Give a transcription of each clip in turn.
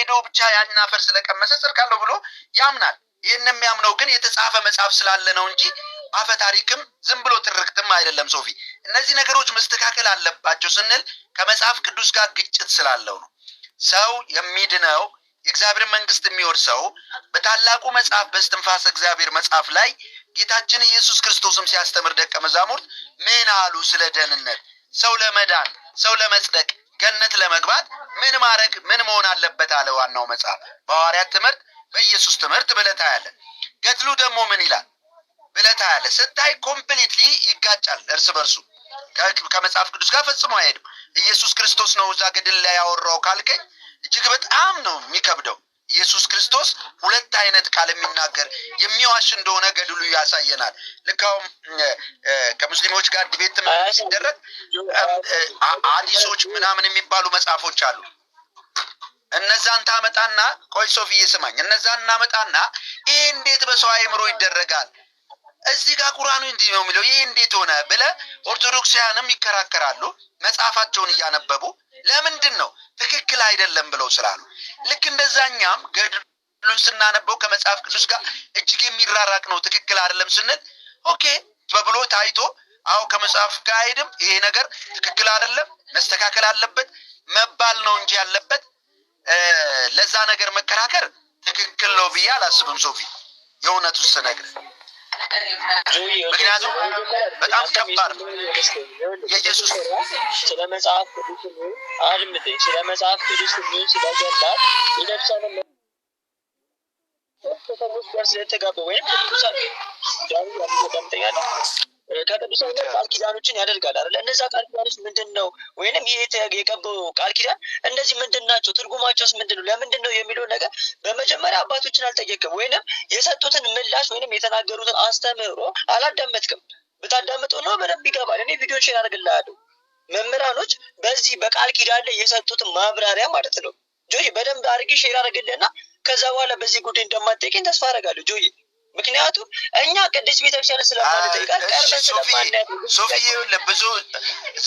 ሄዶ ብቻ ያንን አፈር ስለቀመሰ ጽድቅ አለው ብሎ ያምናል። ይህን የሚያምነው ግን የተጻፈ መጽሐፍ ስላለ ነው እንጂ አፈ ታሪክም ዝም ብሎ ትርክትም አይደለም። ሶፊ እነዚህ ነገሮች መስተካከል አለባቸው ስንል ከመጽሐፍ ቅዱስ ጋር ግጭት ስላለው ነው። ሰው የሚድነው የእግዚአብሔር መንግስት የሚወርሰው በታላቁ መጽሐፍ በእስትንፋሰ እግዚአብሔር መጽሐፍ ላይ ጌታችን ኢየሱስ ክርስቶስም ሲያስተምር ደቀ መዛሙርት ምን አሉ? ስለ ደህንነት ሰው ለመዳን ሰው ለመጽደቅ ገነት ለመግባት ምን ማድረግ ምን መሆን አለበት አለ ዋናው መጽሐፍ። በሐዋርያት ትምህርት በኢየሱስ ትምህርት ብለታ ያለ ገድሉ ደግሞ ምን ይላል ብለታ ያለ ስታይ ኮምፕሊትሊ ይጋጫል እርስ በርሱ ከመጽሐፍ ቅዱስ ጋር ፈጽሞ አይሄድም። ኢየሱስ ክርስቶስ ነው እዛ ገድል ላይ ያወራው ካልከኝ እጅግ በጣም ነው የሚከብደው። ኢየሱስ ክርስቶስ ሁለት አይነት ቃል የሚናገር የሚዋሽ እንደሆነ ገድሉ ያሳየናል። ልካውም ከሙስሊሞች ጋር ዲቤት ሲደረግ አዲሶች ምናምን የሚባሉ መጽሐፎች አሉ። እነዛን ታመጣና ቆይ ሶፊዬ ስማኝ፣ እነዛን እናመጣና ይሄ እንዴት በሰው አእምሮ ይደረጋል? እዚህ ጋር ቁርአኑ እንዲህ ነው የሚለው ይሄ እንዴት ሆነ ብለ ኦርቶዶክሳውያንም ይከራከራሉ መጽሐፋቸውን እያነበቡ ለምንድን ነው ትክክል አይደለም ብለው ስላሉ። ልክ እንደዛኛም ገድሉን ስናነበው ከመጽሐፍ ቅዱስ ጋር እጅግ የሚራራቅ ነው ትክክል አይደለም ስንል ኦኬ በብሎ ታይቶ አው ከመጽሐፍ ጋር አይደለም ይሄ ነገር ትክክል አይደለም መስተካከል አለበት መባል ነው እንጂ ያለበት ለዛ ነገር መከራከር ትክክል ነው ብዬ አላስብም ሶፊ የእውነቱን ስነግርህ። ምክንያቱም በጣም ከባድ ነው የኢየሱስ ስለ መጽሐፍ ቅዱስ አድምጠኝ፣ ስለ መጽሐፍ ቅዱስ ስለገላት ይነፍሳነ ከሰዎች ጋር ስለተጋባ ወይም ቅዱሳን ዳሩ ያምጠኛል ከቅዱሳን ጋር ቃል ኪዳኖችን ያደርጋል አይደል? እነዛ ቃል ኪዳኖች ምንድነው? ወይንም ይሄ የገባው ቃል ኪዳን እንደዚህ ምንድናቸው? ትርጉማቸውስ ምንድነው? ለምንድነው የሚለው ነገር በመጀመሪያ አባቶችን አልጠየቅም፣ ወይንም የሰጡትን ምላሽ ወይንም የተናገሩትን አስተምህሮ አላዳመጥክም። ብታዳምጠው ነው በደንብ ይገባል። እኔ ቪዲዮን ሼር አድርግልሃለሁ። መምህራኖች በዚህ በቃል ኪዳን ላይ የሰጡትን ማብራሪያ ማለት ነው ጆይ በደንብ አድርጌ ሼር አድርግልህና ከዛ በኋላ በዚህ ጉዳይ እንደማትጠይቀኝ ተስፋ አደርጋለሁ ጆይ። ምክንያቱም እኛ ቅድስት ቤተክርስቲያን ስለማንጠይቃት ቀርበን ስለማናያት ሶፊዬ ብዙ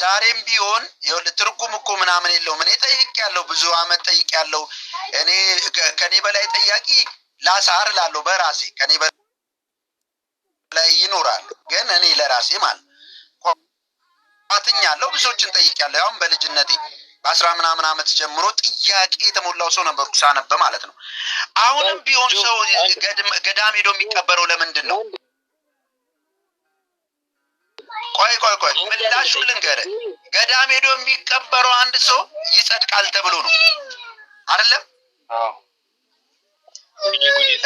ዛሬም ቢሆን ይኸውልህ ትርጉም እኮ ምናምን የለውም። እኔ ጠይቄያለሁ፣ ብዙ አመት ጠይቄያለሁ። እኔ ከኔ በላይ ጠያቂ ላሳር እላለሁ በራሴ ከኔ በላይ ይኖራል። ግን እኔ ለራሴ ማለት ቋጥኛለሁ፣ ብዙዎችን ጠይቄያለሁ። ያውም በልጅነቴ በ10 ምናምን አመት ጀምሮ ጥያቄ የተሞላው ሰው ነበርኩ ሳነብ ማለት ነው። አሁንም ቢሆን ሰው ገዳም ሄዶ የሚቀበረው ለምንድን ነው? ቆይ ምላሹን ልንገርህ። ገዳም ሄዶ የሚቀበረው አንድ ሰው ይጸድቃል ተብሎ ነው አይደለም?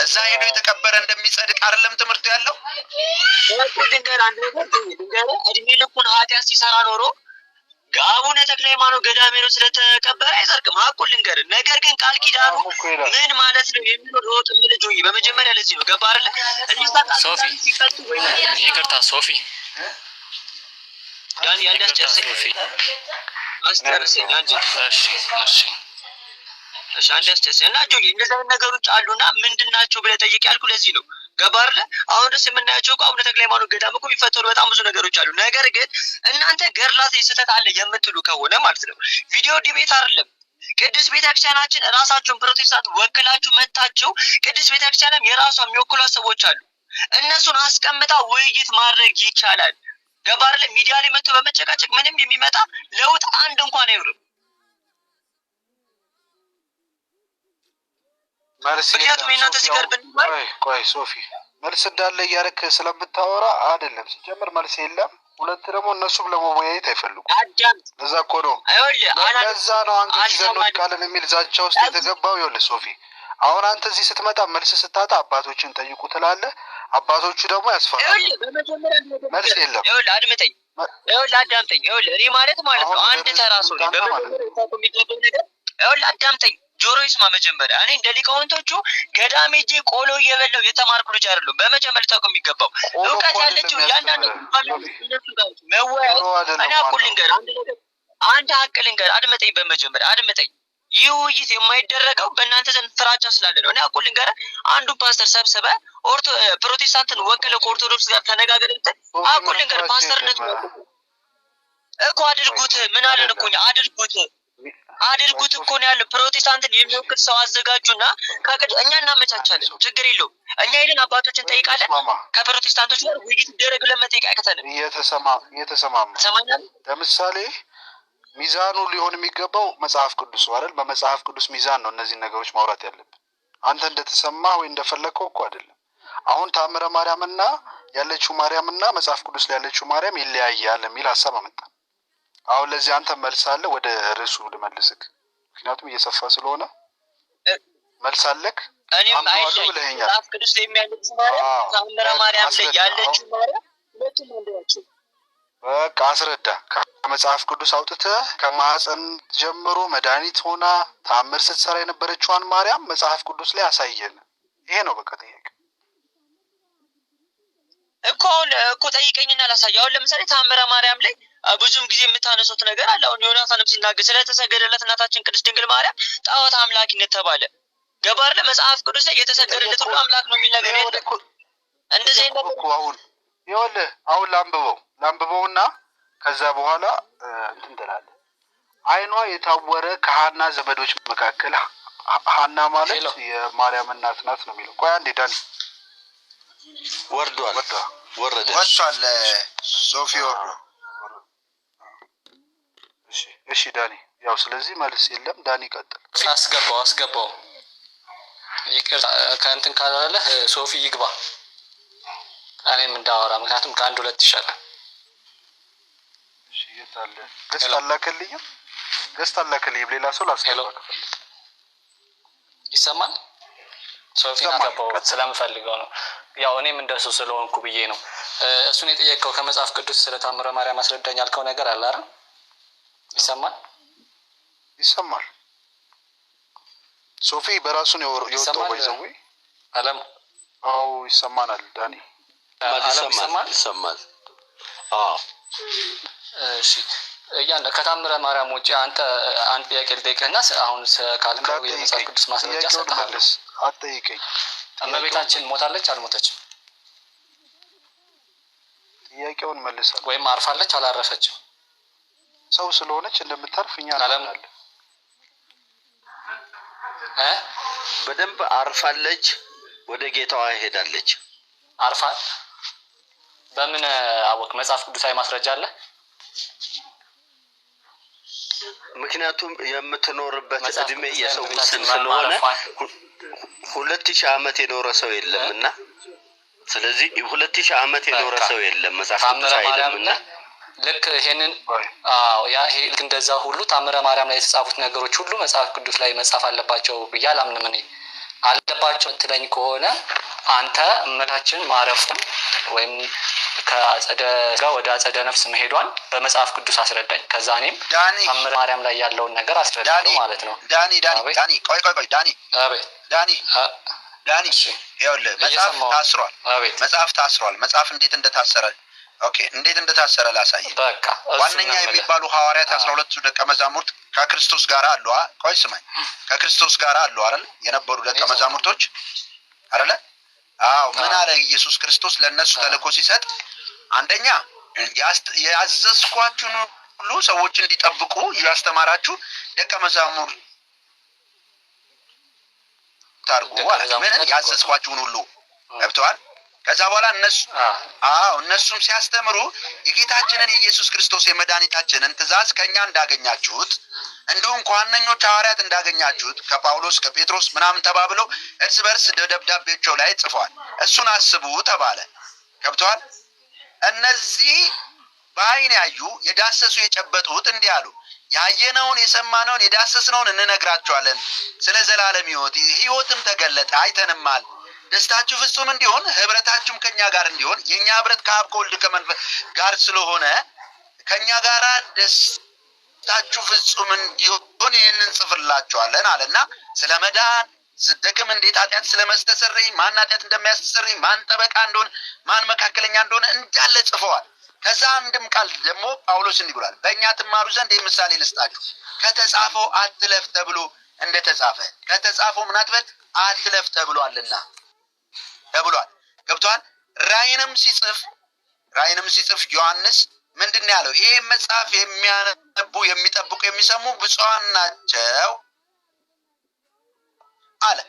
እዛ ሄዶ የተቀበረ እንደሚጸድቅ አይደለም ትምህርቱ ያለው? እድሜ ልኩን ኃጢአት ሲሰራ ኖሮ አቡነ ተክለ ሃይማኖት ገዳም ሄዶ ስለተቀበረ አይጸድቅም። ሀቁን ልንገርህ። ነገር ግን ቃል ኪዳኑ ምን ማለት ነው የሚለው ሮጥ ልጅ ሆይ በመጀመሪያ ለዚህ ነው ገባ አይደለ? እነዛ ቃል ኪዳኑ ሲፈቱ ወይ ይቅርታ ሶፊ ዳን ያንዳስጨርሰኝ አስተርሰኝ አንጂ እሺ አንዳስጨርሰኝ እና ጆይ እነዛ ነገሮች አሉና ምንድናቸው ብለህ ጠይቅ ያልኩ ለዚህ ነው ገባ አይደለ? አሁን ደስ የምናያቸው አቡነ ተክለ ሃይማኖት ገዳም እኮ የሚፈጠሩ በጣም ብዙ ነገሮች አሉ። ነገር ግን እናንተ ገርላት ስህተት አለ የምትሉ ከሆነ ማለት ነው ቪዲዮ ዲቤት አይደለም። ቅድስት ቤተክርስቲያናችን ራሳቸውን ፕሮቴስታንት ወክላችሁ መጣችሁ። ቅድስት ቤተክርስቲያንም የራሷ የሚወክሏት ሰዎች አሉ። እነሱን አስቀምጣ ውይይት ማድረግ ይቻላል። ገባ አይደለ? ሚዲያ ላይ መጥቶ በመጨቃጨቅ ምንም የሚመጣ ለውጥ አንድ እንኳን አይኖርም። ምክንያቱም እናንተ ሲቀርብ ቆይ ሶፊ መልስ እንዳለ እያደረክ ስለምታወራ አይደለም። ሲጀምር መልስ የለም። ሁለት ደግሞ እነሱም ለመወያየት አይፈልጉም። እዛ እኮ ነው ለዛ ነው አንገት ይዘን ቃልን የሚል ዛቻ ውስጥ የተገባው። ይኸውልህ ሶፊ አሁን አንተ እዚህ ስትመጣ መልስ ስታጣ አባቶችን ጠይቁ ትላለህ። አባቶቹ ደግሞ ያስፈራሉ። መልስ የለም። ይኸውልህ አድምጠኝ፣ ይኸውልህ አዳምጠኝ። ይኸውልህ እኔ ማለት ነው አንድ ተራ ሰው ነኝ። በመጀመሪያ ታውቁ የሚገባው ነገር ይኸውልህ አዳምጠኝ፣ ጆሮ ይስማ። መጀመሪያ እኔ እንደ ሊቃውንቶቹ ገዳም ሄጄ ቆሎ እየበላሁ የተማርኩ ልጅ አይደለሁም። በመጀመሪያ ታውቁ የሚገባው እውቀት ያለችው ያንዳንዱ እነሱ ጋር መወያየት። እኔ አቁል ልንገር አንድ ነገር፣ አንድ ሀቅ ልንገር። አድምጠኝ፣ በመጀመሪያ አድምጠኝ። ይህ ውይይት የማይደረገው በእናንተ ዘንድ ፍራቻ ስላለ ነው። እኔ አቁል ልንገር፣ አንዱ ፓስተር ሰብስበህ ፕሮቴስታንትን ወክለህ ከኦርቶዶክስ ጋር ተነጋገር እንትን አቁል ልንገር፣ ፓስተርነት እኮ አድርጉት። ምን አለን እኮ አድርጉት አድርጉት እኮ ነው ያለው። ፕሮቴስታንትን የሚወክል ሰው አዘጋጁና እኛ እናመቻቻለን፣ ችግር የለውም። እኛ ሄደን አባቶችን ጠይቃለን። ከፕሮቴስታንቶች ጋር ውይይት ይደረግ ብለን መጠየቅ አይከተልም። እየተሰማማ ለምሳሌ ሚዛኑ ሊሆን የሚገባው መጽሐፍ ቅዱስ አይደል? በመጽሐፍ ቅዱስ ሚዛን ነው እነዚህን ነገሮች ማውራት ያለብን። አንተ እንደተሰማ ወይ እንደፈለግከው እኮ አይደለም። አሁን ታምረ ማርያምና ያለችው ማርያምና መጽሐፍ ቅዱስ ላይ ያለችው ማርያም ይለያያል የሚል ሀሳብ አመጣ። አሁን ለዚህ አንተ መልሳለ ወደ ርዕሱ ልመልስክ፣ ምክንያቱም እየሰፋ ስለሆነ መልሳለክ። እኔም አይለኝ መጽሐፍ ቅዱስ ላይ ያለችው ማርያም ታምረ ማርያም ላይ ያለችው ማርያም ሁለቱም አንድ። በቃ አስረዳ። ከመጽሐፍ ቅዱስ አውጥተህ ከማህፀን ጀምሮ መድኃኒት ሆና ታምር ስትሰራ የነበረችዋን ማርያም መጽሐፍ ቅዱስ ላይ አሳየን። ይሄ ነው በቃ ጥያቄ እኮ። አሁን እኮ ጠይቀኝና ላሳየህ። አሁን ለምሳሌ ታምረ ማርያም ላይ ብዙም ጊዜ የምታነሱት ነገር አለ። አሁን ዮናታንም ሲናገር ስለተሰገደለት እናታችን ቅድስት ድንግል ማርያም ጣዖት አምላኪነት ተባለ። ገባር ለመጽሐፍ ቅዱስ ላይ የተሰገደለት ሁሉ አምላክ ነው የሚል ነገር የለም። እንደዚህ አይነት እኮ አሁን ይኸውልህ፣ አሁን ላንብበውና ከዛ በኋላ እንትን ትላለህ። አይኗ የታወረ ከሐና ዘመዶች መካከል ሐና ማለት የማርያም እናት ናት ነው የሚለው። ቆይ አንዴ ዳኒ ወርዷል። ሶፊ ወርዶ። እሺ ዳኒ፣ ያው ስለዚህ መልስ የለም። ዳኒ ቀጥል። አስገባው ይቅርታ ከእንትን ካላለህ ሶፊ ይግባ፣ እኔም እንዳወራ፣ ምክንያቱም ከአንድ ሁለት ይሻላል። እሺ የታለ ገስት አላከልኝም ሌላ ሰው ላስገባ ከፈለክ ይሰማል። ሶፊ አስገባው ስለምፈልገው ነው። ያው እኔም እንደሱ ስለሆንኩ ብዬ ነው። እሱን የጠየቀው ከመጽሐፍ ቅዱስ ስለ ታምረ ማርያም አስረዳኝ ያልከው ነገር አለ አይደል? ይሰማል። ሶፊ በራሱ ነው የወጣው ባይዘው አለም። አዎ ይሰማናል ዳኒ። ይሰማል። እሺ እያለ ከታምረ ማርያም ውጪ አንተ አንድ ጥያቄ ልጠይቅህና አሁን ካልከው የመጽሐፍ ቅዱስ ማስረጃ ሰጥሃለሁ። አትጠይቀኝ። እመቤታችን ሞታለች አልሞተችም? ጥያቄውን መልሳለሁ። ወይም አርፋለች አላረፈችም? ሰው ስለሆነች እንደምታርፍ እኛ እናምናለን። በደንብ አርፋለች፣ ወደ ጌታዋ ሄዳለች። አርፋል? በምን አወቅ? መጽሐፍ ቅዱሳዊ ማስረጃ አለ? ምክንያቱም የምትኖርበት እድሜ የሰው ውስን ስለሆነ 2000 ዓመት የኖረ ሰው የለምና፣ ስለዚህ 2000 ዓመት የኖረ ሰው የለም መጽሐፍ ቅዱስ አይልምና ልክ ይሄንን ያ ይሄ ልክ እንደዛ ሁሉ ታምረ ማርያም ላይ የተጻፉት ነገሮች ሁሉ መጽሐፍ ቅዱስ ላይ መጻፍ አለባቸው ብዬ አላምንም። እኔ አለባቸው ትለኝ ከሆነ አንተ እመቤታችን ማረፉን ወይም ከአጸደ ሥጋ ወደ አጸደ ነፍስ መሄዷን በመጽሐፍ ቅዱስ አስረዳኝ። ከዛ እኔም ታምረ ማርያም ላይ ያለውን ነገር አስረዳለሁ ማለት ነው። ዳኒ ቆይ ዳኒ ይኸውልህ መጽሐፍ ታስሯል። መጽሐፍ እንዴት እንደታሰረ እንዴት እንደታሰረ ላሳየህ። በቃ ዋነኛ የሚባሉ ሐዋርያት 12 ደቀ መዛሙርት ከክርስቶስ ጋር አሉ። ቆይ ስማኝ፣ ከክርስቶስ ጋር አሉ አይደል? የነበሩ ደቀ መዛሙርቶች አይደለ? አዎ። ምን አለ ኢየሱስ ክርስቶስ ለነሱ ተልእኮ ሲሰጥ፣ አንደኛ ያዘዝኳችሁን ሁሉ ሰዎች እንዲጠብቁ ያስተማራችሁ ደቀ መዛሙር ታርጉ አለ። ምን ያዘዝኳችሁን ሁሉ ገብተዋል። ከዛ በኋላ እነሱም ሲያስተምሩ የጌታችንን የኢየሱስ ክርስቶስ የመድኃኒታችንን ትእዛዝ ከኛ እንዳገኛችሁት እንዲሁም ከዋነኞች ሐዋርያት እንዳገኛችሁት ከጳውሎስ ከጴጥሮስ ምናምን ተባብለው እርስ በርስ ደብዳቤዎቻቸው ላይ ጽፏል። እሱን አስቡ ተባለ። ገብተዋል። እነዚህ በዓይን ያዩ የዳሰሱ የጨበጡት እንዲህ አሉ፣ ያየነውን የሰማነውን የዳሰስነውን እንነግራቸዋለን። ስለ ዘላለም ሕይወትም ተገለጠ፣ አይተንማል። ደስታችሁ ፍጹም እንዲሆን ህብረታችሁም ከኛ ጋር እንዲሆን የኛ ህብረት ከአብ ከወልድ ከመንፈስ ጋር ስለሆነ ከኛ ጋር ደስታችሁ ፍጹም እንዲሆን ይህንን ጽፍላችኋለን አለና ስለ መዳን ስደክም እንዴት ኃጢአት ስለመስተሰረይ ማን ኃጢአት እንደሚያስተሰርይ ማን ጠበቃ እንደሆነ ማን መካከለኛ እንደሆነ እንዳለ ጽፈዋል። ከዛ አንድም ቃል ደግሞ ጳውሎስ እንዲህ ብሏል፣ በእኛ ትማሩ ዘንድ ይህ ምሳሌ ልስጣችሁ፣ ከተጻፈው አትለፍ ተብሎ እንደተጻፈ ከተጻፈው ምን አትበል አትለፍ ተብሏልና ተብሏል። ገብቷል። ራእይንም ሲጽፍ ዮሐንስ ምንድን ያለው? ይህ መጽሐፍ የሚያነቡ የሚጠብቁ የሚሰሙ ብፁዓን ናቸው አለ።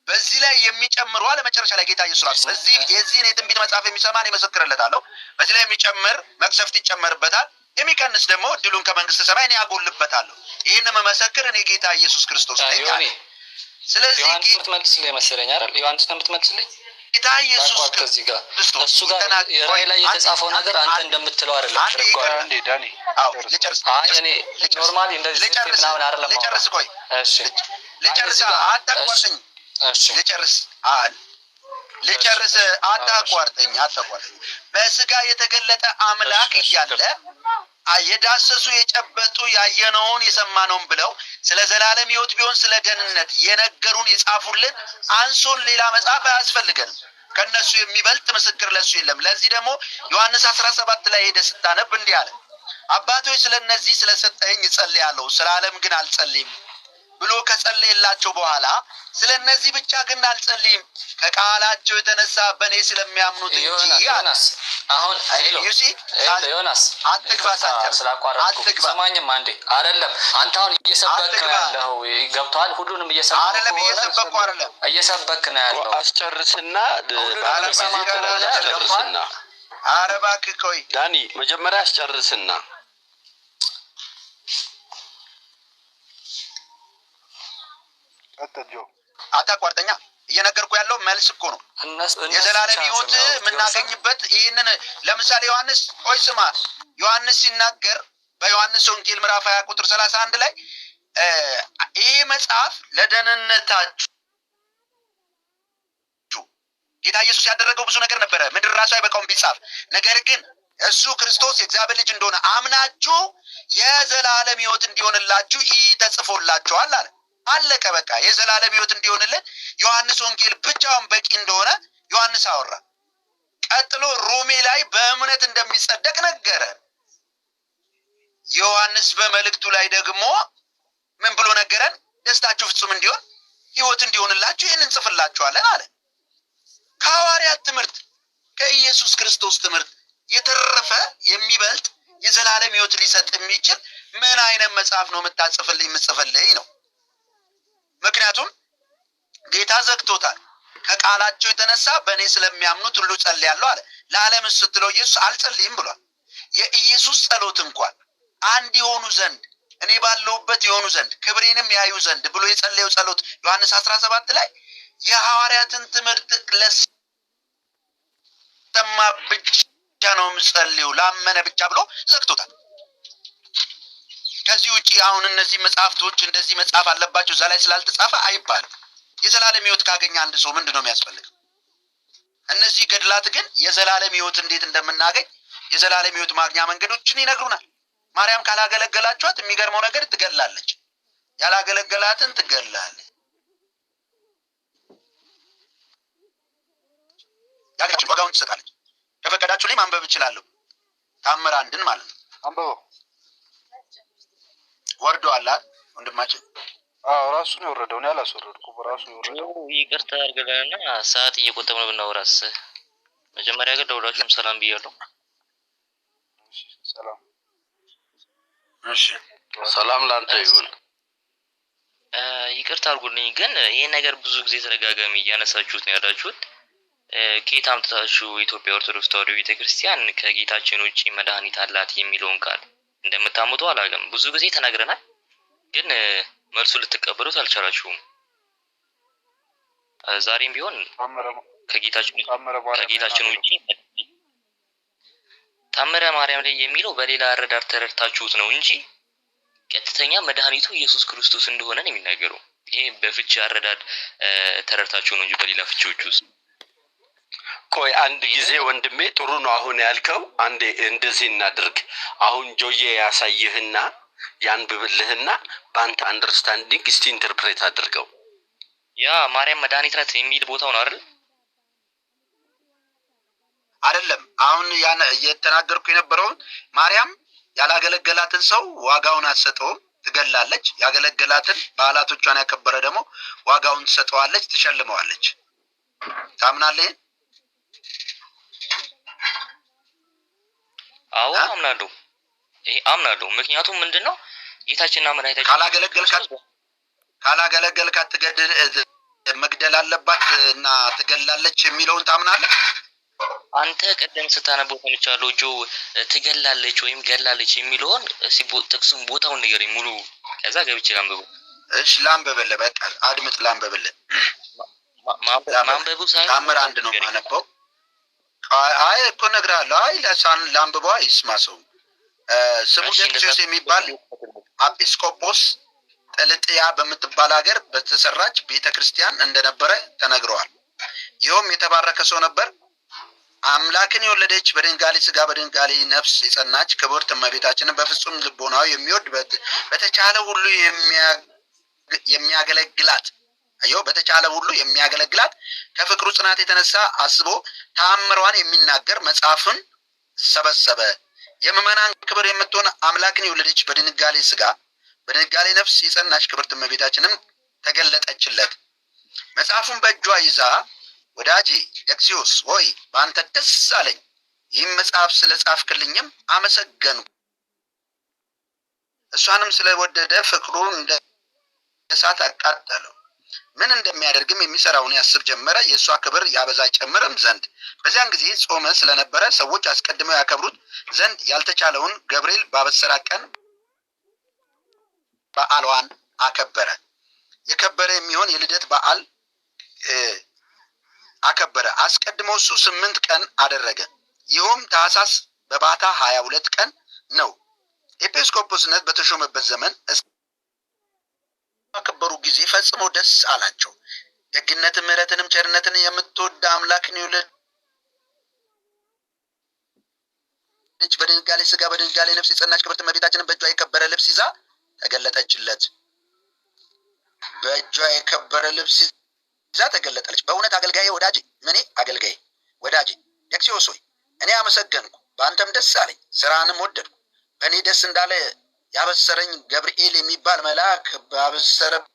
በዚህ ላይ የሚጨምሩ አለ መጨረሻ ላይ ጌታ ኢየሱስ ራሱ በዚህ የዚህን የትንቢት መጽሐፍ የሚሰማን ይመሰክርለታለሁ። በዚህ ላይ የሚጨምር መቅሰፍት ይጨመርበታል፣ የሚቀንስ ደግሞ እድሉን ከመንግስተ ሰማይ እኔ ያጎልበታለሁ። ይህን መመሰክር እኔ ጌታ ኢየሱስ ክርስቶስ ነኝ አለ። ስለዚህ ዮሐንስ የምትመልስልኝ መሰለኝ አይደል? ዮሐንስ ነው የምትመልስልኝ። ጌታ ኢየሱስ ከዚህ ጋር እሱ ጋር የራእይ ላይ የተጻፈው ነገር አንተ እንደምትለው አይደለም። አንዴ ዳኒ ልጨርስ። እኔ ኖርማሊ እንደዚህ ምናምን አይደለም። ልጨርስ። ቆይ እሺ ልጨርስ። አታቋርጠኝ። እሺ ልጨርስ። ልጨርስ። አታቋርጠኝ። በስጋ የተገለጠ አምላክ እያለ የዳሰሱ የጨበጡ ያየነውን የሰማነውን ብለው ስለ ዘላለም ሕይወት ቢሆን ስለ ደህንነት የነገሩን የጻፉልን አንሶን ሌላ መጽሐፍ አያስፈልገንም። ከነሱ የሚበልጥ ምስክር ለሱ የለም። ለዚህ ደግሞ ዮሐንስ 17 ላይ ሄደ ስታነብ እንዲህ አለ፣ አባቶች ስለ እነዚህ ስለሰጠኝ እጸልያለሁ፣ ስለ ዓለም ግን አልጸልይም ብሎ ከጸለየላቸው በኋላ ስለ እነዚህ ብቻ ግን አልጸልይም ከቃላቸው የተነሳ በእኔ ስለሚያምኑት እንጂ ዮናስ አሁን ዮናስ አትግባ። ሰማኝም አንዴ አይደለም አንተ አሁን እየሰበክ ነው ያለው። ገብቶሃል? ሁሉንም እየሰበክ አይደለም እየሰበክ ነው ያለው። አስጨርስና ኧረ እባክህ ቆይ ዳኒ መጀመሪያ አስጨርስና አታቋርጠኛ። እየነገርኩ ያለው መልስ እኮ ነው። የዘላለም ሕይወት የምናገኝበት ይህንን ለምሳሌ ዮሐንስ ቆይ ስማ፣ ዮሐንስ ሲናገር በዮሐንስ ወንጌል ምዕራፍ 20 ቁጥር 31 ላይ ይህ መጽሐፍ ለደህንነታችሁ ጌታ ኢየሱስ ያደረገው ብዙ ነገር ነበረ፣ ምድር ራሱ አይበቃውም ቢጻፍ። ነገር ግን እሱ ክርስቶስ የእግዚአብሔር ልጅ እንደሆነ አምናችሁ የዘላለም ሕይወት እንዲሆንላችሁ ይህ ተጽፎላችኋል አለ። አለቀ በቃ። የዘላለም ሕይወት እንዲሆንልን ዮሐንስ ወንጌል ብቻውን በቂ እንደሆነ ዮሐንስ አወራ። ቀጥሎ ሮሜ ላይ በእምነት እንደሚጸደቅ ነገረ። ዮሐንስ በመልእክቱ ላይ ደግሞ ምን ብሎ ነገረን? ደስታችሁ ፍጹም እንዲሆን ሕይወት እንዲሆንላችሁ ይህን እንጽፍላችኋለን አለ። ከሐዋርያት ትምህርት ከኢየሱስ ክርስቶስ ትምህርት የተረፈ የሚበልጥ የዘላለም ሕይወት ሊሰጥ የሚችል ምን አይነት መጽሐፍ ነው የምጽፍልኝ ነው። ምክንያቱም ጌታ ዘግቶታል። ከቃላቸው የተነሳ በእኔ ስለሚያምኑት ሁሉ ጸልያለሁ አለ። ለዓለም ስትለው ኢየሱስ አልጸልይም ብሏል። የኢየሱስ ጸሎት እንኳን አንድ የሆኑ ዘንድ እኔ ባለሁበት የሆኑ ዘንድ ክብሬንም ያዩ ዘንድ ብሎ የጸለየው ጸሎት ዮሐንስ 17 ላይ የሐዋርያትን ትምህርት ለሰማ ብቻ ነው የምጸልየው ላመነ ብቻ ብሎ ዘግቶታል። ከዚህ ውጪ አሁን እነዚህ መጽሐፍቶች እንደዚህ መጽሐፍ አለባቸው እዛ ላይ ስላልተጻፈ አይባልም። የዘላለም ሕይወት ካገኘ አንድ ሰው ምንድን ነው የሚያስፈልገው? እነዚህ ገድላት ግን የዘላለም ሕይወት እንዴት እንደምናገኝ የዘላለም ሕይወት ማግኛ መንገዶችን ይነግሩናል። ማርያም ካላገለገላችኋት የሚገርመው ነገር ትገላለች፣ ያላገለገላትን ትገላለች። ያገለገላችሁ ዋጋውን ትሰጣለች። ከፈቀዳችሁልኝ ማንበብ እችላለሁ። ታምር አንድን ማለት ነው። አንብበው ወርዷል ወንድማችን። ራሱ ነው የወረደው፣ እኔ አላስወረድኩም። ራሱ ነው የወረደው። ይቅርታ አድርገንና ሰዓት እየቆጠብን ብናወራስ። መጀመሪያ ግን ለሁላችሁም ሰላም ብያለሁ። ሰላም። እሺ ሰላም ላንተ ይሁን። ይቅርታ አድርጉልኝ፣ ግን ይሄን ነገር ብዙ ጊዜ ተደጋጋሚ እያነሳችሁት ነው ያላችሁት። ከየት አምጥታችሁ የኢትዮጵያ ኦርቶዶክስ ተዋሕዶ ቤተክርስቲያን ከጌታችን ውጪ መድኃኒት አላት የሚለውን ቃል እንደምታምጡ አላውቅም። ብዙ ጊዜ ተናግረናል፣ ግን መልሱ ልትቀበሉት አልቻላችሁም። ዛሬም ቢሆን ከጌታችን ውጪ ታምረ ማርያም ላይ የሚለው በሌላ አረዳድ ተረድታችሁት ነው እንጂ ቀጥተኛ መድኃኒቱ ኢየሱስ ክርስቶስ እንደሆነ ነው የሚናገረው። ይሄ በፍቺ አረዳድ ተረድታችሁ ነው እንጂ በሌላ ፍቺዎች ውስጥ። ቆይ አንድ ጊዜ ወንድሜ፣ ጥሩ ነው አሁን ያልከው። አንዴ እንደዚህ እናድርግ። አሁን ጆዬ ያሳይህና ያንብብልህና በአንተ አንደርስታንዲንግ እስቲ ኢንተርፕሬት አድርገው። ያ ማርያም መድኃኒት ናት የሚል ቦታው ነው አይደል? አይደለም። አሁን ያን እየተናገርኩ የነበረውን ማርያም ያላገለገላትን ሰው ዋጋውን አትሰጠውም፣ ትገላለች። ያገለገላትን በዓላቶቿን ያከበረ ደግሞ ዋጋውን ትሰጠዋለች፣ ትሸልመዋለች። ታምናለህ? አዎ አምናለሁ። ይሄ አምናለሁ። ምክንያቱም ምንድነው ጌታችንና መድኃኒታችን ካላገለገልካት ትገድል መግደል አለባት እና ትገላለች የሚለውን ታምናለህ? አንተ ቀደም ስታነበው ሰምቻለሁ። ጆ ትገላለች ወይም ገላለች የሚለውን ጥቅሱን ቦታውን ንገረኝ ሙሉ፣ ከዛ ገብቼ ላንብበው። እሺ ላንብብልህ፣ በቃ አድምጥ፣ ላንብብልህ። ማንበቡ ሳይሆን ታምር አንድ ነው የማነበው። አይ እኮ እነግርሃለሁ። አይ ለሳን ላንብበው ይስማ ሰው። ስሙ ደቅሲዮስ የሚባል ኤጲስቆጶስ ጥልጥያ በምትባል ሀገር በተሰራች ቤተክርስቲያን እንደነበረ ተነግረዋል። ይኸውም የተባረከ ሰው ነበር። አምላክን የወለደች በድንጋሌ ስጋ በድንጋሌ ነፍስ የጸናች ክብርት እመቤታችንን በፍጹም ልቦናው የሚወድ በተቻለ ሁሉ የሚያገለግላት በተቻለ ሁሉ የሚያገለግላት ከፍቅሩ ጽናት የተነሳ አስቦ ተአምሯን የሚናገር መጽሐፍን ሰበሰበ። የምዕመናን ክብር የምትሆን አምላክን የወለደች በድንጋሌ ስጋ በድንጋሌ ነፍስ የጸናች ክብርት እመቤታችንም ተገለጠችለት። መጽሐፉን በእጇ ይዛ ወዳጄ ደቅሲዮስ ሆይ በአንተ ደስ አለኝ፣ ይህም መጽሐፍ ስለ ጻፍክልኝም አመሰገንኩ። እሷንም ስለወደደ ፍቅሩን እንደ እሳት አቃጠለው። ምን እንደሚያደርግም የሚሰራውን ያስብ ጀመረ። የእሷ ክብር ያበዛ ጨምርም ዘንድ በዚያን ጊዜ ጾመ ስለነበረ ሰዎች አስቀድመው ያከብሩት ዘንድ ያልተቻለውን ገብርኤል ባበሰራ ቀን በዓሏን አከበረ። የከበረ የሚሆን የልደት በዓል አከበረ። አስቀድሞ እሱ 8 ቀን አደረገ። ይኸውም ታኅሳስ በባታ 22 ቀን ነው። ኤጲስቆጶስነት በተሾመበት ዘመን አከበሩ ጊዜ ፈጽሞ ደስ አላቸው። ደግነትን ምሕረትንም ቸርነትን የምትወድ አምላክን የወለደች በድንጋሌ ስጋ በድንጋሌ ነፍስ የጸናች ክብርት እመቤታችንን በእጇ የከበረ ልብስ ይዛ ተገለጠችለት። በእጇ የከበረ ልብስ ይዛ ተገለጠለች። በእውነት አገልጋዬ ወዳጄ፣ እኔ አገልጋዬ ወዳጄ ደቅሲዮስ ሆይ እኔ አመሰገንኩ፣ በአንተም ደስ አለኝ፣ ስራንም ወደድኩ። በእኔ ደስ እንዳለ ያበሰረኝ ገብርኤል የሚባል መልአክ ባበሰረበት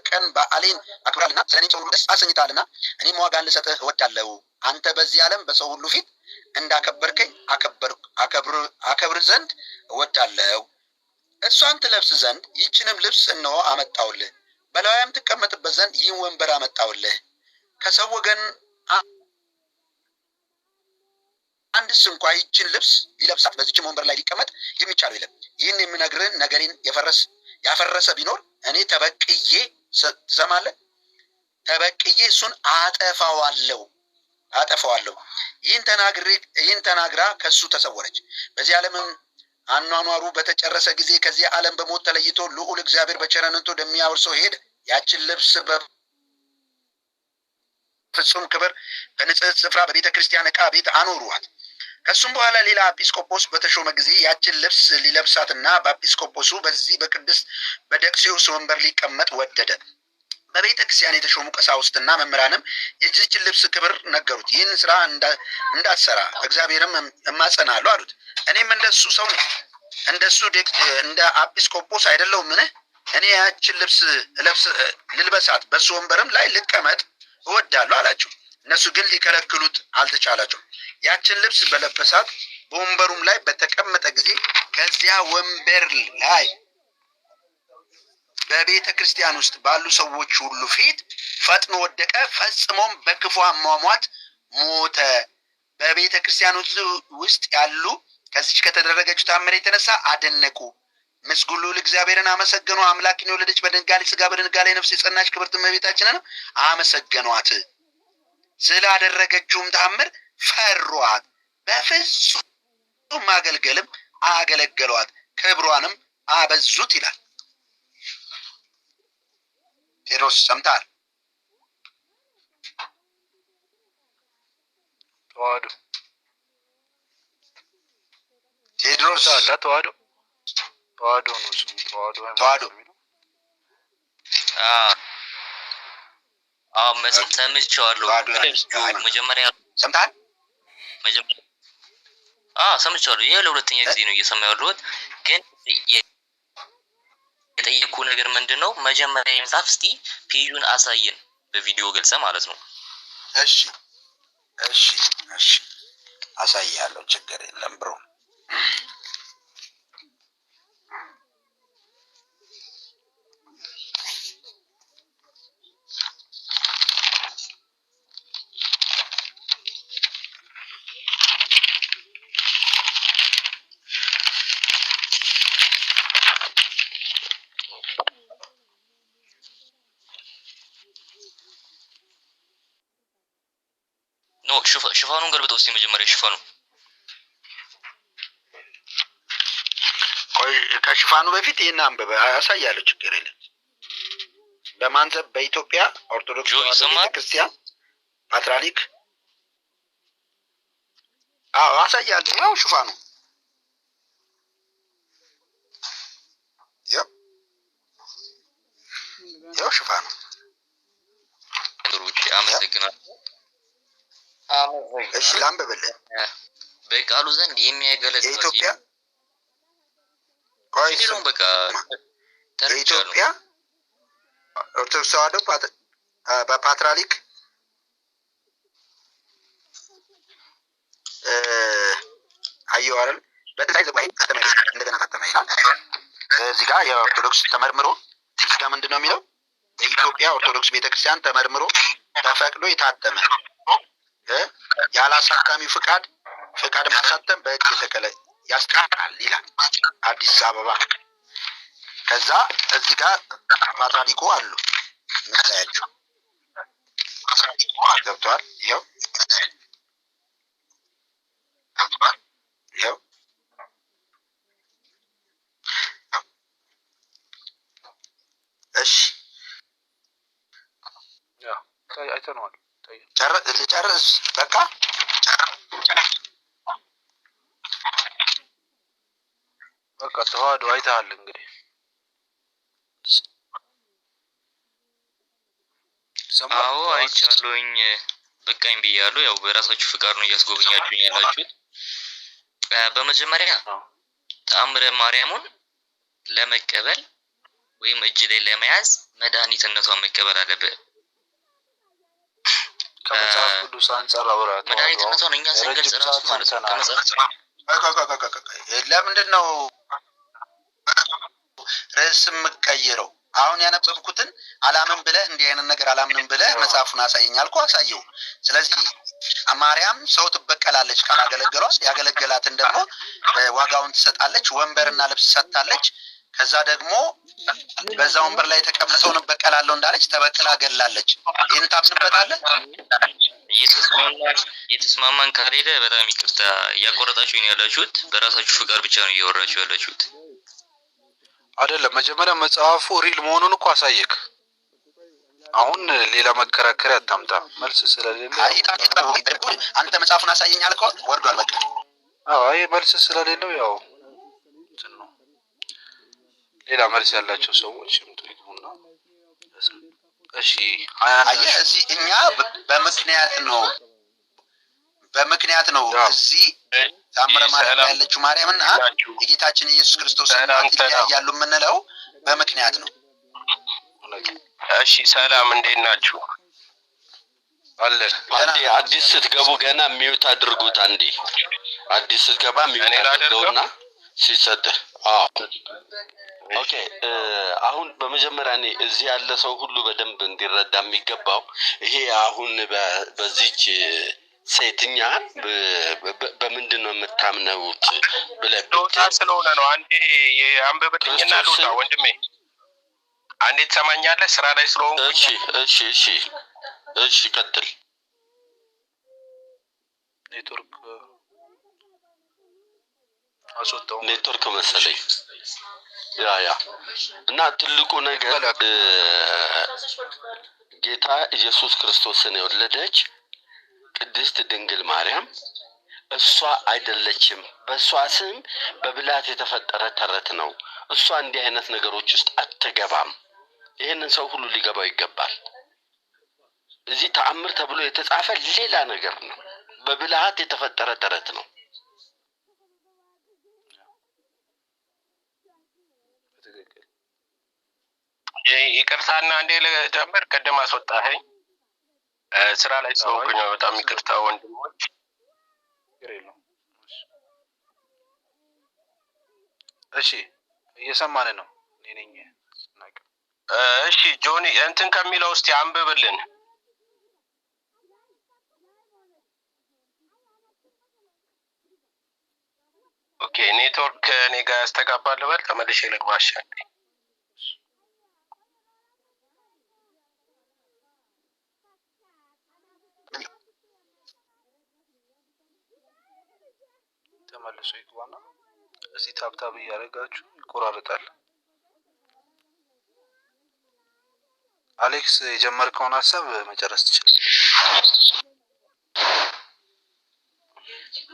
ቀን በዓሌን አክብራልና ስለ እኔም ሰው ሁሉ ደስ አሰኝታልና እኔም ዋጋን ልሰጥህ እወዳለሁ። አንተ በዚህ ዓለም በሰው ሁሉ ፊት እንዳከበርከኝ አከብር ዘንድ እወዳለሁ። እሷን ትለብስ ዘንድ ይህችንም ልብስ እነሆ አመጣውልህ፣ በላዩም ትቀመጥበት ዘንድ ይህን ወንበር አመጣውልህ። ከሰው ወገን አንድስ እንኳ ይህችን ልብስ ሊለብሳት በዚህችም ወንበር ላይ ሊቀመጥ የሚቻለው የለም። ይህን የምነግርህን ነገሬን ያፈረሰ ቢኖር እኔ ተበቅዬ ትሰማለህ፣ ተበቅዬ እሱን አጠፋዋለሁ። ይህን ተናግራ ከሱ ተሰወረች። በዚህ ዓለም አኗኗሩ በተጨረሰ ጊዜ ከዚህ ዓለም በሞት ተለይቶ ልዑል እግዚአብሔር በቸርነቱ ወደሚያወርሰው ሄደ። ያችን ልብስ በፍጹም ክብር በንጽሕት ስፍራ በቤተ ክርስቲያን ዕቃ ቤት አኖሯት። ከሱም በኋላ ሌላ ኤጲስቆጶስ በተሾመ ጊዜ ያችን ልብስ ሊለብሳትና በኤጲስቆጶሱ በዚህ በቅድስት በደቅሲዮስ ወንበር ሊቀመጥ ወደደ። በቤተ ክርስቲያን የተሾሙ ቀሳውስትና መምህራንም የዚህችን ልብስ ክብር ነገሩት። ይህን ስራ እንዳትሰራ እግዚአብሔርም እማጸናለሁ አሉት። እኔም እንደሱ ሰው ነኝ፣ እንደሱ እንደ ኤጲስቆጶስ አይደለሁምን? እኔ ያችን ልብስ ልልበሳት፣ በሱ ወንበርም ላይ ልቀመጥ እወዳለሁ አላቸው። እነሱ ግን ሊከለክሉት አልተቻላቸው። ያችን ልብስ በለበሳት በወንበሩም ላይ በተቀመጠ ጊዜ ከዚያ ወንበር ላይ በቤተ ክርስቲያን ውስጥ ባሉ ሰዎች ሁሉ ፊት ፈጥኖ ወደቀ። ፈጽሞም በክፉ አሟሟት ሞተ። በቤተ ክርስቲያን ውስጥ ያሉ ከዚች ከተደረገችው ታምር የተነሳ አደነቁ። ምስጉን ልዑል እግዚአብሔርን አመሰገኑ። አምላክን የወለደች በድንጋሌ ስጋ በድንጋሌ ነፍስ የጸናች ክብርት እመቤታችንን አመሰገኗት። ስላደረገችውም ታምር ፈሯት። በፍጹም ማገልገልም አገለገሏት፣ ክብሯንም አበዙት ይላል። ቴዎድሮስ ሰምተሃል? ተዋህዶ ቴዎድሮስ አለ። ተዋህዶ ነው ስሙ። ተዋህዶ ሰምቼዋለሁ። መጀመሪያ ሰምተሃል? ሰምቼዋለሁ። ይሄ ለሁለተኛ ጊዜ ነው እየሰማሁ ያለሁት። ግን የጠየኩ ነገር ምንድን ነው? መጀመሪያ የመጽሐፍ እስቲ ፔጁን አሳየን በቪዲዮ ገልጸ ማለት ነው። እሺ አሳያለሁ። ችግር የለም ብሮ። ኖ ሽፋኑን ገልብጠው እስኪ መጀመሪያ ሽፋኑ። ቆይ ከሽፋኑ በፊት ይህን አንብበ አሳያለሁ። ችግር የለም። በማንዘብ በኢትዮጵያ ኦርቶዶክስ ተዋሕዶ ቤተክርስቲያን ፓትርያርክ አሳያለሁ። ያው ሽፋኑ ያው ሽፋኑ። አመሰግናለሁ። እሺ ላንብብልህ። በቃሉ ዘንድ የሚያገለግል የኢትዮጵያ በቃ የኢትዮጵያ ኦርቶዶክስ ተዋሕዶ በፓትርያርክ አየሁ አይደል? በተለይ ዘባይ እንደገና ታተመ ይላል። እዚህ ጋር የኦርቶዶክስ ተመርምሮ እዚህ ጋር ምንድን ነው የሚለው? የኢትዮጵያ ኦርቶዶክስ ቤተክርስቲያን ተመርምሮ ተፈቅዶ የታተመ ያለ አሳታሚ ፍቃድ ማሳተም በሕግ የተከለ ያስጠይቃል ይላል። አዲስ አበባ። ከዛ እዚህ ጋር ፓትርያርኩ አሉ የምታያቸው ገብተዋል። ይኸው እሺ አይተነዋል። ልጨርስ በቃ ተዋህዶ አይተሃል እንግዲህ አዎ አይቻለሁኝ። በቃኝ ብያለሁ። ያው በራሳችሁ ፍቃድ ነው እያስጎበኛችሁኝ ያላችሁት። በመጀመሪያ ተአምረ ማርያምን ለመቀበል ወይም እጅ ላይ ለመያዝ መድኃኒትነቷን መቀበል አለብህ። ከመጽሐፍ ቅዱስ አንጻር አውራ መድኃኒትነቷን እኛ ስንገልጽ ራሱ ማለት ነው ለምንድን ነው ርዕስ የምቀይረው? አሁን ያነበብኩትን አላምን ብለህ እንዲህ አይነት ነገር አላምንም ብለህ መጽሐፉን አሳየኝ አልኩህ፣ አሳየው። ስለዚህ ማርያም ሰው ትበቀላለች ካላገለገሏት፣ ያገለገላትን ደግሞ ዋጋውን ትሰጣለች፣ ወንበርና ልብስ ሰጥታለች። ከዛ ደግሞ በዛ ወንበር ላይ የተቀመጠውን እበቀላለሁ እንዳለች ተበቅላ ገላለች። ይህን ታምንበታለህ? የተስማማን ካልሄደ በጣም ይቅርታ እያቆረጣችሁ ነው ያላችሁት። በራሳችሁ ፍቃድ ብቻ ነው እያወራችሁ ያላችሁት። አይደለም መጀመሪያ መጽሐፉ ሪል መሆኑን እኮ አሳየክ። አሁን ሌላ መከራከሪያ አታምጣ። መልስ ስለሌለ አንተ መጽሐፉን አሳየኝ አልከው ወርዷል። በቃ አይ መልስ ስለሌለው ያው ነው። ሌላ መልስ ያላቸው ሰዎች ይምጡና እሺ። አየህ እዚህ እኛ በምክንያት ነው እዚህ ተአምረ ማርያም ያለችው ማርያምና የጌታችን ኢየሱስ ክርስቶስ እናት ይለያያሉ የምንለው በምክንያት ነው። እሺ ሰላም፣ እንዴት ናችሁ? አለን። አንዴ አዲስ ስትገቡ ገና ሚዩት አድርጉት። አንዴ አዲስ ስትገባ ሚዩት አድርገውና ሲሰጥህ ኦኬ። አሁን በመጀመሪያ እኔ እዚህ ያለ ሰው ሁሉ በደንብ እንዲረዳ የሚገባው ይሄ አሁን በዚች ሴትኛ በምንድን ነው የምታምነውት ብለህ ዶታ ስለሆነ ነው። አንዴ አንብብልኝና ዶታ ወንድሜ፣ አንዴ ትሰማኛለህ? ስራ ላይ ስለሆንኩ። እሺ ቀጥል። ኔትወርክ መሰለኝ ያ እና ትልቁ ነገር ጌታ ኢየሱስ ክርስቶስን የወለደች ቅድስት ድንግል ማርያም እሷ አይደለችም። በእሷ ስም በብላት የተፈጠረ ተረት ነው። እሷ እንዲህ አይነት ነገሮች ውስጥ አትገባም። ይህንን ሰው ሁሉ ሊገባው ይገባል። እዚህ ተአምር ተብሎ የተጻፈ ሌላ ነገር ነው። በብልሃት የተፈጠረ ተረት ነው። ይቅርታና እንዴ ለጀምር ቀደም አስወጣኸኝ። ስራ ላይ ስለሆንኩኝ በጣም ይቅርታ ወንድሞች። ችግር የለውም። እሺ እየሰማን ነው። እኔ ነኝ። እሺ ጆኒ እንትን ከሚለው እስቲ አንብብልን። ኦኬ ኔትወርክ እኔ ጋር ያስተጋባል በል ተመልሼ ልግባሽ። ተመልሶ ይግባና እዚህ ታብታብ እያደረጋችሁ ይቆራርጣል። አሌክስ የጀመርከውን ሀሳብ መጨረስ ትችላለህ።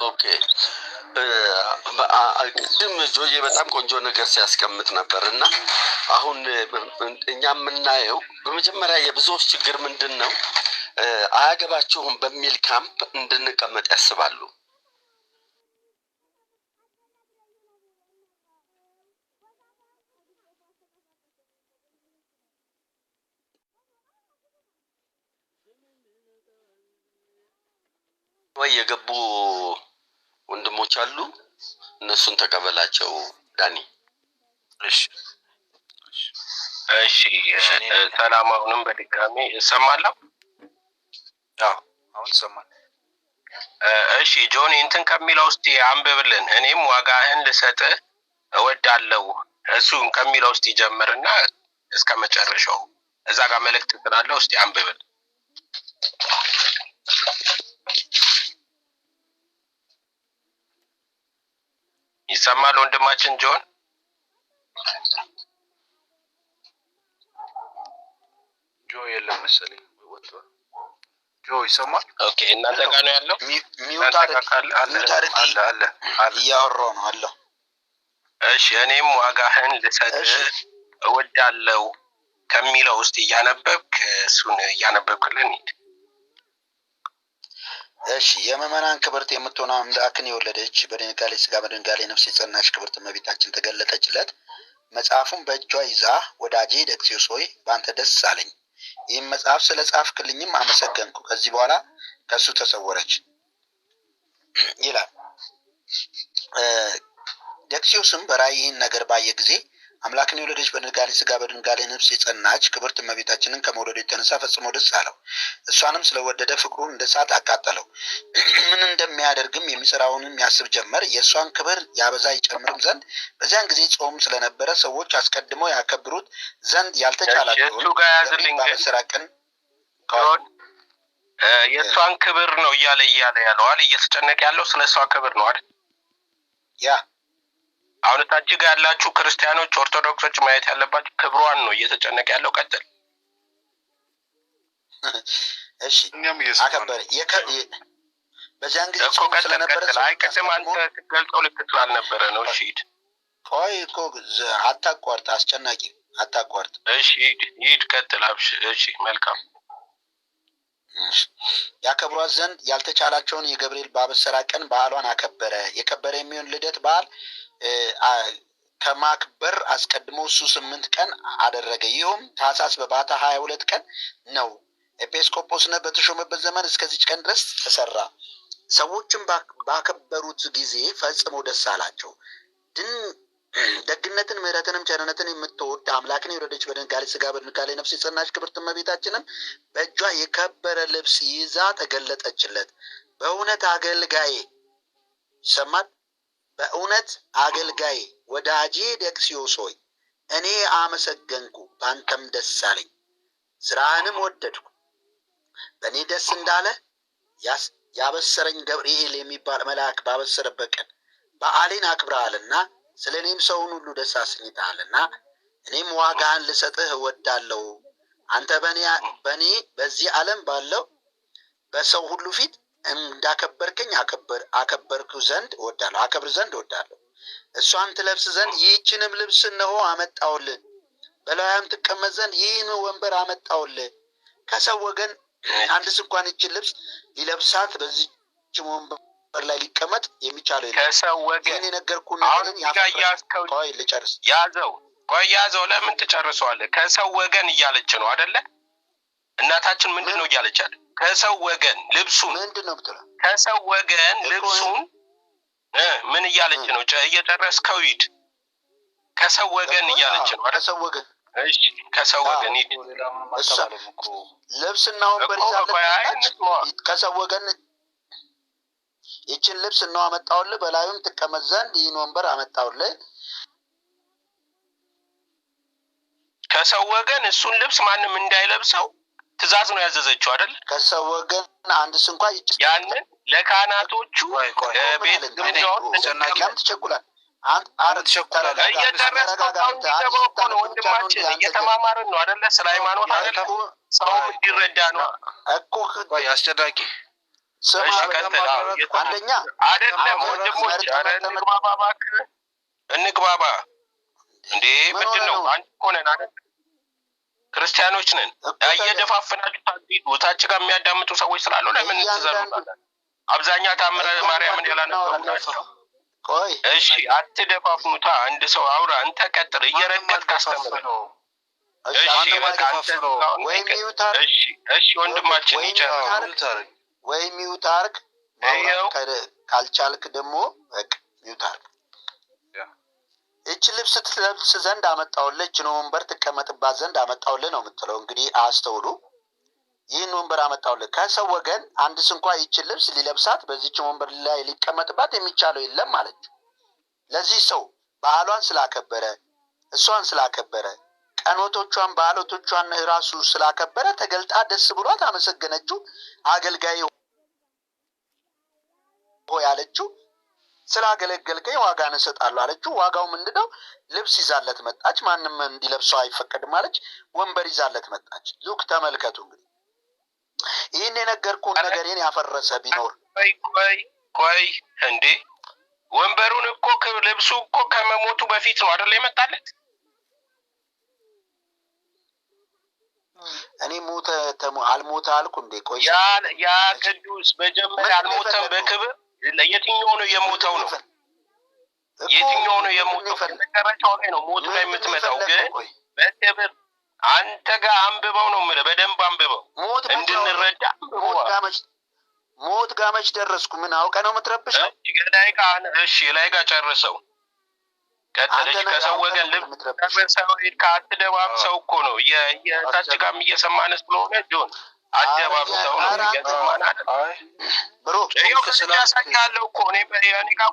ኦኬ ቅድም ጆዬ በጣም ቆንጆ ነገር ሲያስቀምጥ ነበር እና አሁን እኛ የምናየው በመጀመሪያ የብዙዎች ችግር ምንድን ነው? አያገባችሁም በሚል ካምፕ እንድንቀመጥ ያስባሉ። ወይ የገቡ ወንድሞች አሉ፣ እነሱን ተቀበላቸው ዳኒ። እሺ ሰላም። አሁንም በድጋሚ እሰማለሁ። አሁን ሰማን። እሺ ጆኒ እንትን ከሚለው እስቲ አንብብልን። እኔም ዋጋህን ልሰጥህ እወዳለሁ እሱን ከሚለው እስቲ ጀምርና እስከ መጨረሻው እዛ ጋር መልእክት ስላለው እስቲ አንብብል። ይሰማል ወንድማችን ጆን? ጆ የለም መሰለኝ ወጥቷል። ጆ ይሰማል? ኦኬ እናንተ ጋር ነው ያለው? ሚውት አለ እያወራሁ ነው አለው። እሺ እኔም ዋጋህን ልሰጥህ እወዳለሁ ከሚለው ውስጥ እያነበብክ እሱን እያነበብክልን ሂድ። እሺ የምእመናን ክብርት የምትሆነው አምላክን የወለደች በድንጋሌ ሥጋ በድንጋሌ ነፍስ የጸናች ክብርት እመቤታችን ተገለጠችለት። መጽሐፉን በእጇ ይዛ ወዳጄ ደቅሲዮስ ሆይ በአንተ ደስ አለኝ፣ ይህም መጽሐፍ ስለ ጻፍክልኝም አመሰገንኩ፣ ከዚህ በኋላ ከእሱ ተሰወረች ይላል። ደቅሲዮስም በራእይ ይህን ነገር ባየ ጊዜ አምላክን የወለደች በድንጋሌ ሥጋ በድንጋሌ ነፍስ የጸናች ክብርት እመቤታችንን ከመውደዱ የተነሳ ፈጽሞ ደስ አለው። እሷንም ስለወደደ ፍቅሩን እንደ እሳት አቃጠለው። ምን እንደሚያደርግም የሚሰራውንም ያስብ ጀመር። የእሷን ክብር ያበዛ ይጨምርም ዘንድ በዚያን ጊዜ ጾም ስለነበረ ሰዎች አስቀድመው ያከብሩት ዘንድ ያልተቻላቸውን ባበሰራ ቀን የእሷን ክብር ነው እያለ ያለዋል። እየተጨነቀ ያለው ስለ እሷ ክብር ነው አይደል? ያ አሁን ታች ጋር ያላችሁ ክርስቲያኖች ኦርቶዶክሶች ማየት ያለባችሁ ክብሯን ነው እየተጨነቀ ያለው። ቀጥል። እሺ አከበረ በዚያን ጊዜ ጾም ስለነበረ አይ ቅድም አንተ ስትገልጸው ልክ ስላልነበረ ነው። እሺ ሂድ። ቆይ እኮ አታቋርጥ፣ አስጨናቂ አታቋርጥ። እሺ ሂድ ቀጥል። አብሽ እሺ መልካም። ያከብሯት ዘንድ ያልተቻላቸውን የገብርኤል ባበሰራ ቀን በዓሏን አከበረ። የከበረ የሚሆን ልደት በዓል ከማክበር አስቀድሞ እሱ 8 ቀን አደረገ። ይሁም ታኅሳስ በባታ 22 ቀን ነው። ኤጲስቆጶስነት በተሾመበት ዘመን እስከዚች ቀን ድረስ ተሰራ። ሰዎችም ባከበሩት ጊዜ ፈጽሞ ደስ አላቸው። ደግነትን ምሕረትንም ቸርነትን የምትወድ አምላክን የወለደች በድንጋሌ ሥጋ በድንጋሌ ነፍስ የጸናች ክብርት እመቤታችንም በእጇ የከበረ ልብስ ይዛ ተገለጠችለት። በእውነት አገልጋዬ ይሰማል። በእውነት አገልጋዬ ወዳጄ ደቅሲዮስ ሆይ እኔ አመሰገንኩ፣ በአንተም ደስ አለኝ፣ ስራህንም ወደድኩ። በእኔ ደስ እንዳለ ያበሰረኝ ገብርኤል የሚባል መልአክ ባበሰረበት ቀን በዓሌን አክብረሃልና ስለ እኔም ሰውን ሁሉ ደስ አሰኝተሃልና እኔም ዋጋህን ልሰጥህ እወዳለሁ። አንተ በእኔ በዚህ ዓለም ባለው በሰው ሁሉ ፊት እንዳከበርከኝ አከብር ዘንድ እወዳለሁ። እሷን ትለብስ ዘንድ ይህችንም ልብስ እነሆ አመጣሁልህ፣ በላዩም ትቀመጥ ዘንድ ይህን ወንበር አመጣሁልህ። ከሰው ወገን አንድስ እንኳን ይህችን ልብስ ሊለብሳት በዚህች ወንበር ላይ ሊቀመጥ የሚቻለው የለም። ከሰው ወገን ይህን የነገርኩህን ነገርን ቆይ ልጨርስ። ያዘው ለምን ትጨርሰዋለህ? ከሰው ወገን እያለች ነው አይደለ? እናታችን ምንድን ነው እያለች አለ? ከሰው ወገን ልብሱን ምንድን ነው ብትለው ከሰው ወገን ልብሱን ምን እያለች ነው? እየጨረስከው ሂድ። ከሰው ወገን እያለች ነው አይደል? ከሰው ወገን እሺ፣ ከሰው ወገን ሂድ። ልብስና ወንበር ይዛለች። ከሰው ወገን ይችን ልብስ ነው አመጣውልህ፣ በላዩም ትቀመጥ ዘንድ ይህን ወንበር አመጣውልህ። ከሰው ወገን እሱን ልብስ ማንም እንዳይለብሰው ትእዛዝ ነው ያዘዘችው አይደል? ከሰው ወገን አንድ ስንኳ ያንን ለካህናቶቹ ቤት ግምጃውን ለምን ትቸኩላለህ? እየጨረስከው እኮ ነው ወንድማችን፣ እየተማማርን ነው አይደለ? ስለ ሃይማኖት አይደለ? ሰው እንዲረዳ ነው እኮ። አስጨናቂ አንደኛ አይደለም ወንድሞች፣ እንግባባ እንዴ! ምንድን ነው? አንድ እኮ ነን አይደል? ክርስቲያኖች ነን። እየደፋፈናችሁ ታዲዱ ታች ጋር የሚያዳምጡ ሰዎች ስላሉ ለምን ትዘሩታላችሁ? አብዛኛው ታምረ ማርያምን ያላነበቡ ናቸው። እሺ አትደፋፍኑታ። አንድ ሰው አውራ፣ አንተ ቀጥል፣ እየረገጥክ አስተምር። እሺ በቃ እሺ ወንድማችን ይቻላል። ወይ ሚውት አርግ፣ ካልቻልክ ደግሞ በቃ ሚውት አርግ። ይህችን ልብስ ትለብስ ዘንድ አመጣውልህ፣ ይህችን ወንበር ትቀመጥባት ዘንድ አመጣውልህ ነው የምትለው። እንግዲህ አስተውሉ። ይህን ወንበር አመጣውልህ። ከሰው ወገን አንድ ስንኳ ይህችን ልብስ ሊለብሳት በዚህችን ወንበር ላይ ሊቀመጥባት የሚቻለው የለም ማለት። ለዚህ ሰው ባህሏን ስላከበረ፣ እሷን ስላከበረ፣ ቀኖቶቿን ባህሎቶቿን ራሱ ስላከበረ ተገልጣ ደስ ብሏት አመሰገነችው። አገልጋይ ሆይ አለችው። ስላገለገልከኝ ዋጋን እሰጣለሁ አለችው። ዋጋው ምንድነው? ልብስ ይዛለት መጣች። ማንም እንዲለብሰው አይፈቀድም አለች። ወንበር ይዛለት መጣች። ሉክ ተመልከቱ። እንግዲህ ይህን የነገርኩህን ነገሬን ያፈረሰ ቢኖር ቆይ እንዴ፣ ወንበሩን እኮ ልብሱ እኮ ከመሞቱ በፊት ነው አይደል የመጣለት? እኔ ሞተ አልሞተ አልኩ እንዴ? ቆይ ያ ቅዱስ መጀመሪያ አልሞተም በክብር። የትኛው ነው የሞተው ነው? የትኛው ነው የሞተው? መጨረሻው ላይ ነው ሞቱ ላይ የምትመጣው። ግን በክብር አንተ ጋር አንብበው ነው የምልህ። በደንብ አንብበው እንድንረዳ። ሞት ጋር መች ደረስኩ? ምን አውቀህ ነው የምትረብሸው? እሺ ላይ ጋር ጨርሰው ቀጥለሽ። ከሰው ወገን ልብሰው ሄድክ። አትደባብሰው እኮ ነው የታች ጋርም እየሰማን ስለሆነ ጆን አደባብሰው ነው እየሰማን አይደል? ብሮ ያሳያለው እኮ እኔ ጋር